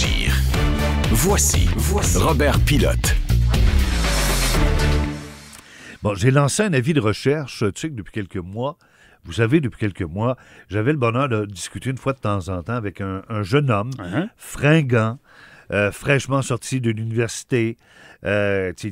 dire. Voici Robert Pilote. Bon, j'ai lancé un avis de recherche, tu sais que depuis quelques mois, vous savez, depuis quelques mois, j'avais le bonheur de discuter une fois de temps en temps avec un jeune homme, fringant, fraîchement sorti de l'université, tu sais,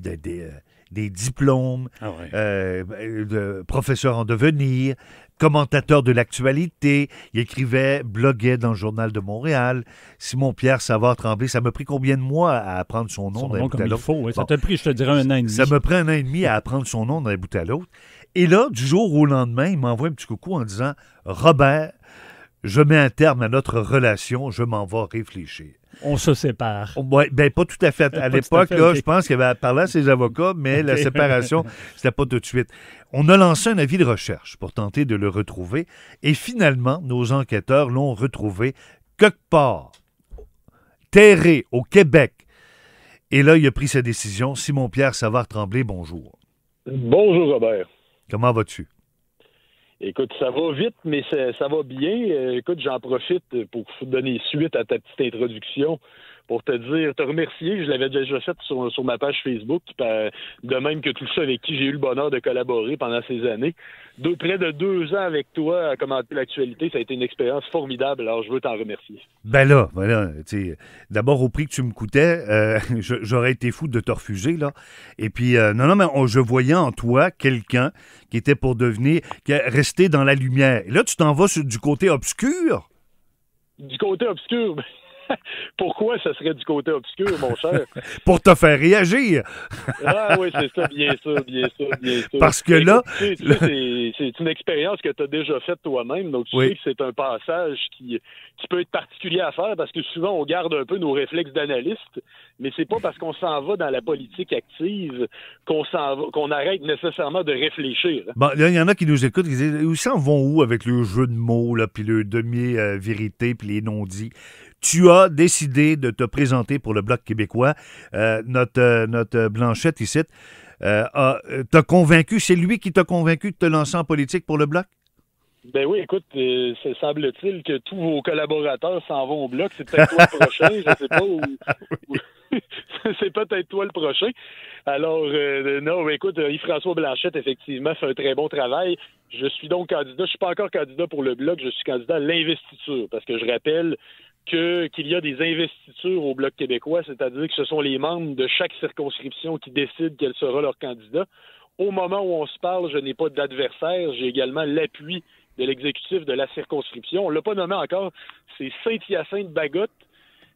des diplômes, de professeur en devenir, commentateur de l'actualité. Il écrivait, bloguait dans le Journal de Montréal. Simon-Pierre Savard-Tremblay, ça m'a pris combien de mois à apprendre son nom d'un bout à l'autre? Oui. Ça t'a pris, je te dirais, 1 an et demi. Ça me prend 1 an et demi à apprendre son nom d'un bout à l'autre. Et là, du jour au lendemain, il m'envoie un petit coucou en disant « Robert, je mets un terme à notre relation, je m'en vais réfléchir. » On se sépare. Oui, bien, pas tout à fait. À l'époque, là, je pense qu'il avait parlé à ses avocats, mais la séparation, c'était pas tout de suite. On a lancé un avis de recherche pour tenter de le retrouver. Et finalement, nos enquêteurs l'ont retrouvé quelque part, terré au Québec. Et là, il a pris sa décision. Simon-Pierre Savard-Tremblay, bonjour. Bonjour, Robert. Comment vas-tu? Écoute, ça va vite, mais ça va bien. Écoute, j'en profite pour donner suite à ta petite introduction, pour te remercier. Je l'avais déjà fait sur ma page Facebook, de même que tous ceux avec qui j'ai eu le bonheur de collaborer pendant ces années. Près de 2 ans avec toi à commenter l'actualité, ça a été une expérience formidable, alors je veux t'en remercier. Ben là, tu sais, d'abord au prix que tu me coûtais, j'aurais été fou de te refuser, là. Et puis, non, mais je voyais en toi quelqu'un qui était pour rester dans la lumière. Et là, tu t'en vas du côté obscur? Du côté obscur? Pourquoi ça serait du côté obscur, mon cher? Pour te faire réagir. Ah oui, c'est ça, bien sûr. Parce que là... C'est une expérience que tu as déjà faite toi-même, donc tu sais que c'est un passage qui peut être particulier à faire, parce que souvent on garde un peu nos réflexes d'analyste, mais c'est pas parce qu'on s'en va dans la politique active qu'on arrête nécessairement de réfléchir. Bon, là, il y en a qui nous écoutent, qui disent, ils s'en vont où avec le jeu de mots, là, puis le demi-vérité, puis les non-dits? Tu as décidé de te présenter pour le Bloc québécois. Notre Blanchette ici t'a convaincu. C'est lui qui t'a convaincu de te lancer en politique pour le Bloc? Ben oui, écoute, semble-t-il que tous vos collaborateurs s'en vont au Bloc. C'est peut-être toi le prochain, je sais pas. C'est peut-être toi le prochain. Alors, non, écoute, Yves-François Blanchette, effectivement, fait un très bon travail. Je suis donc candidat. Je suis pas encore candidat pour le Bloc, je suis candidat à l'investiture, parce que je rappelle qu'il y a des investitures au Bloc québécois, c'est-à-dire que ce sont les membres de chaque circonscription qui décident quel sera leur candidat. Au moment où on se parle, je n'ai pas d'adversaire, j'ai également l'appui de l'exécutif de la circonscription. On ne l'a pas nommé encore, c'est Saint-Hyacinthe-Bagotte,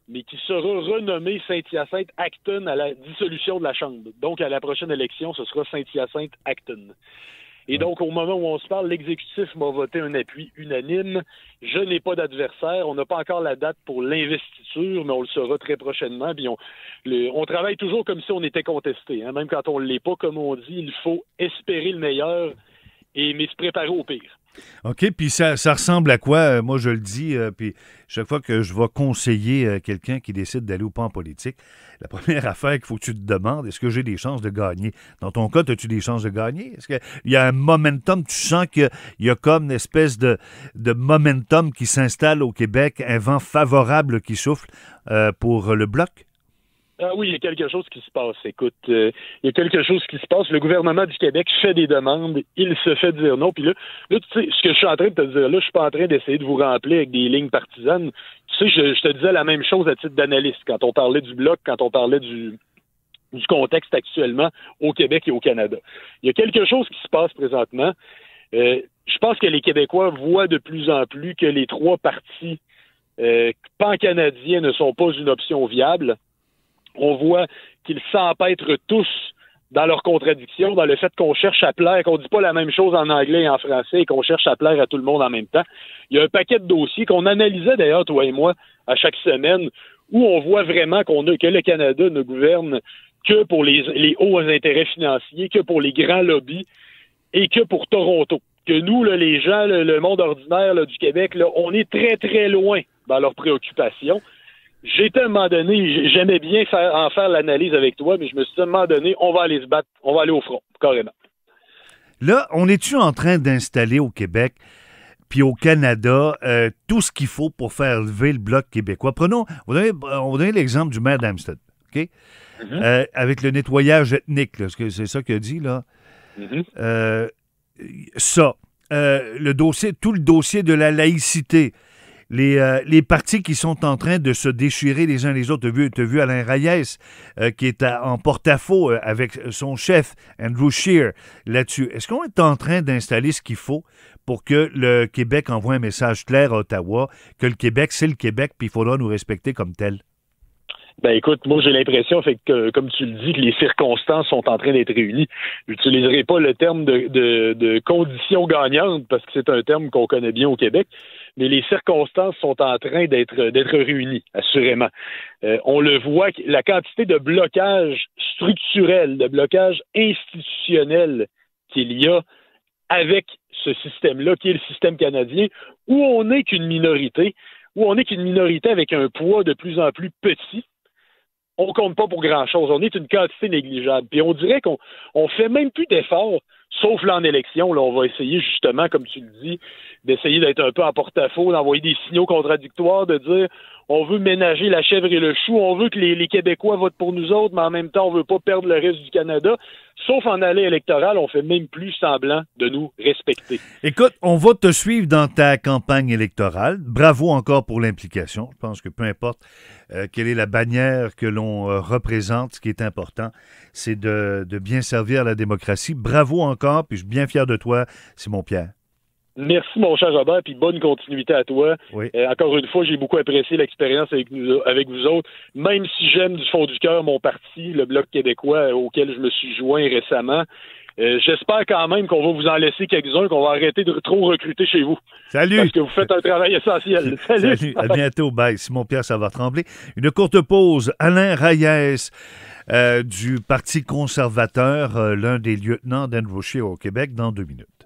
mais qui sera renommé Saint-Hyacinthe-Acton à la dissolution de la Chambre. Donc, à la prochaine élection, ce sera Saint-Hyacinthe-Acton. Et donc, au moment où on se parle, l'exécutif m'a voté un appui unanime. Je n'ai pas d'adversaire. On n'a pas encore la date pour l'investiture, mais on le saura très prochainement. Puis on travaille toujours comme si on était contesté. Hein. Même quand on ne l'est pas, comme on dit, il faut espérer le meilleur, mais se préparer au pire. OK, puis ça ressemble à quoi? Moi, je le dis, puis chaque fois que je vais conseiller quelqu'un qui décide d'aller ou pas en politique, la première affaire qu'il faut que tu te demandes, est-ce que j'ai des chances de gagner? Dans ton cas, as-tu des chances de gagner? Est-ce qu'il y a un momentum? Tu sens qu'il y a comme une espèce de momentum qui s'installe au Québec, un vent favorable qui souffle pour le Bloc? Ah oui, il y a quelque chose qui se passe. Écoute, il y a quelque chose qui se passe. Le gouvernement du Québec fait des demandes, il se fait dire non. Puis là, tu sais, ce que je suis en train de te dire là, je suis pas en train d'essayer de vous remplir avec des lignes partisanes. Tu sais, je te disais la même chose à titre d'analyste quand on parlait du Bloc, quand on parlait du contexte actuellement au Québec et au Canada. Il y a quelque chose qui se passe présentement. Je pense que les Québécois voient de plus en plus que les 3 partis pan-canadiens ne sont pas une option viable. On voit qu'ils s'empêtrent tous dans leurs contradictions, dans le fait qu'on cherche à plaire, qu'on ne dit pas la même chose en anglais et en français et qu'on cherche à plaire à tout le monde en même temps. Il y a un paquet de dossiers qu'on analysait d'ailleurs, toi et moi, à chaque semaine, où on voit vraiment que le Canada ne gouverne que pour les hauts intérêts financiers, que pour les grands lobbies et que pour Toronto. Que nous, là, les gens, le monde ordinaire là, du Québec, là, on est très, très loin dans leurs préoccupations. J'étais à un moment donné, j'aimais bien en faire l'analyse avec toi, mais je me suis dit à un moment donné, on va aller se battre, on va aller au front, carrément. Là, on est-tu en train d'installer au Québec, puis au Canada, tout ce qu'il faut pour faire lever le Bloc québécois. On va donner l'exemple du maire d'Amstead, OK? Avec le nettoyage ethnique, là, c'est ça qu'il a dit, là. Tout le dossier de la laïcité, les partis qui sont en train de se déchirer les uns les autres. Tu as vu Alain Reyes qui est en porte-à-faux avec son chef, Andrew Scheer, là-dessus. Est-ce qu'on est en train d'installer ce qu'il faut pour que le Québec envoie un message clair à Ottawa que le Québec, c'est le Québec, puis il faudra nous respecter comme tel? Ben écoute, moi j'ai l'impression, comme tu le dis, que les circonstances sont en train d'être réunies. J'utiliserai pas le terme de conditions gagnantes parce que c'est un terme qu'on connaît bien au Québec, mais les circonstances sont en train d'être réunies, assurément. On le voit, la quantité de blocage structurel, de blocage institutionnel qu'il y a avec ce système-là, qui est le système canadien, où on n'est qu'une minorité, avec un poids de plus en plus petit. On compte pas pour grand-chose. On est une quantité négligeable. Puis on dirait qu'on fait même plus d'efforts, sauf là en élection. Là, on va essayer justement, comme tu le dis, d'essayer d'être un peu en porte-à-faux, d'envoyer des signaux contradictoires, de dire on veut ménager la chèvre et le chou, on veut que les Québécois votent pour nous autres, mais en même temps, on veut pas perdre le reste du Canada. Sauf en allée électorale, on fait même plus semblant de nous respecter. Écoute, on va te suivre dans ta campagne électorale. Bravo encore pour l'implication. Je pense que peu importe quelle est la bannière que l'on représente, ce qui est important, c'est de bien servir la démocratie. Bravo encore, puis je suis bien fier de toi, Simon-Pierre. Merci, mon cher Robert, puis bonne continuité à toi. Oui. Encore une fois, j'ai beaucoup apprécié l'expérience avec vous autres, même si j'aime du fond du cœur mon parti, le Bloc québécois, auquel je me suis joint récemment. J'espère quand même qu'on va vous en laisser quelques-uns, qu'on va arrêter de trop recruter chez vous. Salut! Parce que vous faites un travail essentiel. Salut! À bientôt. Bye. Simon-Pierre, ça va trembler. Une courte pause. Alain Reyes du Parti conservateur, l'un des lieutenants d'Andrew Scheer au Québec, dans 2 minutes.